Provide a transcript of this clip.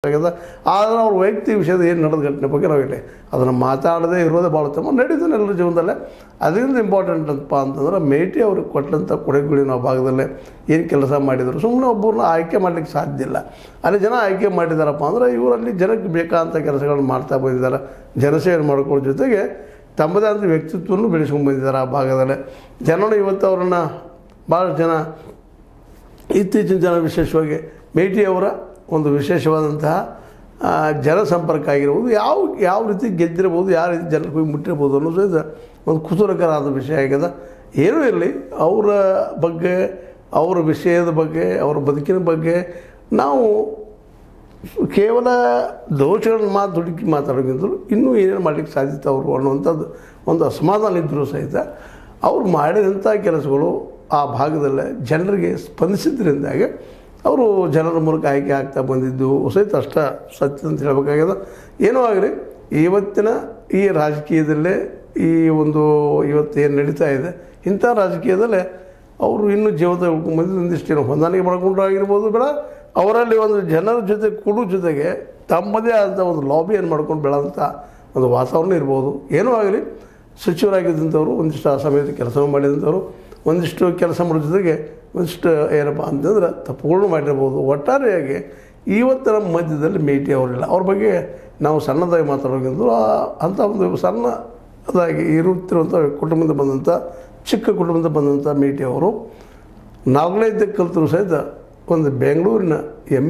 ಮಾಡಬೇಕಾಗ್ಯದ. ಆದರೆ ಅವ್ರ ವೈಯಕ್ತಿಕ ವಿಷಯದ ಏನು ನಡೆದ ಘಟನೆ ಬಗ್ಗೆ ನಾವು ಇಲ್ಲಿ ಅದನ್ನು ಮಾತಾಡದೇ ಇರೋದೇ ಭಾಳ ಉತ್ತಮ. ನಡೀತಾನೆ ಎಲ್ಲರ ಜೀವನದಲ್ಲೇ. ಅದರಿಂದ ಇಂಪಾರ್ಟೆಂಟ್ ಅಂತಪ್ಪ ಅಂತಂದ್ರೆ ಮೇಟಿ ಅವ್ರಿಗೆ ಕೊಟ್ಟಂಥ ಕೊಡುಗೆಗಳು ನಾವು ಭಾಗದಲ್ಲೇ ಏನು ಕೆಲಸ ಮಾಡಿದರು. ಸುಮ್ಮನೆ ಒಬ್ಬರನ್ನ ಆಯ್ಕೆ ಮಾಡಲಿಕ್ಕೆ ಸಾಧ್ಯ ಇಲ್ಲ. ಅಲ್ಲಿ ಜನ ಆಯ್ಕೆ ಮಾಡಿದಾರಪ್ಪ ಅಂದರೆ ಇವರಲ್ಲಿ ಜನಕ್ಕೆ ಬೇಕಾದಂಥ ಕೆಲಸಗಳನ್ನ ಮಾಡ್ತಾ ಬಂದಿದ್ದಾರೆ. ಜನಸೇವೆ ಮಾಡ್ಕೊಳ್ಳೋ ಜೊತೆಗೆ ತಮ್ಮದೇ ಆದ ವ್ಯಕ್ತಿತ್ವವನ್ನು ಬೆಳೆಸ್ಕೊಂಡು ಬಂದಿದ್ದಾರೆ ಆ ಭಾಗದಲ್ಲೇ. ಜನರು ಇವತ್ತು ಅವರನ್ನು ಭಾಳ ಜನ ಇತ್ತೀಚಿನ ಜನ ವಿಶೇಷವಾಗಿ ಮೇಟಿಯವರ ಒಂದು ವಿಶೇಷವಾದಂತಹ ಜನಸಂಪರ್ಕ ಆಗಿರ್ಬೋದು, ಯಾವ ರೀತಿ ಗೆದ್ದಿರ್ಬೋದು, ಯಾವ ರೀತಿ ಜನಕ್ಕೆ ಹೋಗಿ ಮುಟ್ಟಿರ್ಬೋದು ಅನ್ನೋದು ಸಹಿತ ಒಂದು ಕುತೂಹಲಕರ ಆದ ವಿಷಯ ಆಗ್ಯದ. ಏನೂ ಇರಲಿ, ಅವರ ಬಗ್ಗೆ, ಅವರ ವಿಷಯದ ಬಗ್ಗೆ, ಅವರ ಬದುಕಿನ ಬಗ್ಗೆ ನಾವು ಕೇವಲ ದೋಷಗಳನ್ನ ಹುಡುಕಿ ಮಾತಾಡೋಕ್ಕಿಂತಲೂ ಇನ್ನೂ ಏನೇನು ಮಾಡಲಿಕ್ಕೆ ಸಾಧ್ಯತೆ ಅವರು ಅನ್ನುವಂಥದ್ದು ಒಂದು ಅಸಮಾಧಾನ ಇದ್ದರೂ ಸಹಿತ ಅವ್ರು ಮಾಡಿದಂಥ ಕೆಲಸಗಳು ಆ ಭಾಗದಲ್ಲೇ ಜನರಿಗೆ ಸ್ಪಂದಿಸಿದ್ರಿಂದಾಗಿ ಅವರು ಜನರ ಮೂಲಕ ಆಯ್ಕೆ ಆಗ್ತಾ ಬಂದಿದ್ದು ಸಹಿತ ಅಷ್ಟ ಸತ್ಯ ಅಂತ ಹೇಳಬೇಕಾಗ್ಯದ. ಏನೋ ಆಗಲಿ, ಇವತ್ತಿನ ಈ ರಾಜಕೀಯದಲ್ಲೇ ಈ ಒಂದು ಇವತ್ತೇನು ನಡೀತಾ ಇದೆ ಇಂಥ ರಾಜಕೀಯದಲ್ಲೇ ಅವರು ಇನ್ನೂ ಜೀವನ ಉಳ್ಕೊಂಡ್ಬಂದಿದ್ದು ಒಂದಿಷ್ಟೇನು ಹೊಂದಾಣಿಕೆ ಮಾಡ್ಕೊಂಡ್ರು ಆಗಿರ್ಬೋದು ಬೇಡ, ಅವರಲ್ಲಿ ಒಂದು ಜನರ ಜೊತೆ ಕೂಡೋ ಜೊತೆಗೆ ತಮ್ಮದೇ ಆದಂಥ ಒಂದು ಲಾಬಿಯನ್ನು ಮಾಡ್ಕೊಂಡು ಬೆಳೆದಂಥ ಒಂದು ವಾತಾವರಣ ಇರ್ಬೋದು. ಏನೂ ಆಗಲಿ, ಸಚಿವರಾಗಿದ್ದಂಥವ್ರು ಒಂದಿಷ್ಟು ಆ ಸಮಯದ ಕೆಲಸ ಮಾಡಿದಂಥವ್ರು ಒಂದಿಷ್ಟು ಕೆಲಸ ಮಾಡೋ ಜೊತೆಗೆ ಒಂದಿಷ್ಟು ಏನಪ್ಪ ಅಂತಂದ್ರೆ ತಪ್ಪುಗಳನ್ನು ಮಾಡಿರ್ಬೋದು. ಒಟ್ಟಾರೆಯಾಗಿ ಇವತ್ತು ನಮ್ಮ ಮಧ್ಯದಲ್ಲಿ ಮೇಟಿ ಅವರಿಲ್ಲ. ಅವ್ರ ಬಗ್ಗೆ ನಾವು ಸಣ್ಣದಾಗಿ ಮಾತಾಡೋಕ್ಕಿಂತ ಅಂಥ ಒಂದು ಸಣ್ಣದಾಗಿ ಇರುತ್ತಿರುವಂಥ ಕುಟುಂಬದಿಂದ ಬಂದಂಥ ಚಿಕ್ಕ ಕುಟುಂಬದಿಂದ ಬಂದಂಥ ಮೇಟಿ ಅವರು 4ನೇ ಕಲಿತರು ಸಹಿತ ಒಂದು ಬೆಂಗಳೂರಿನ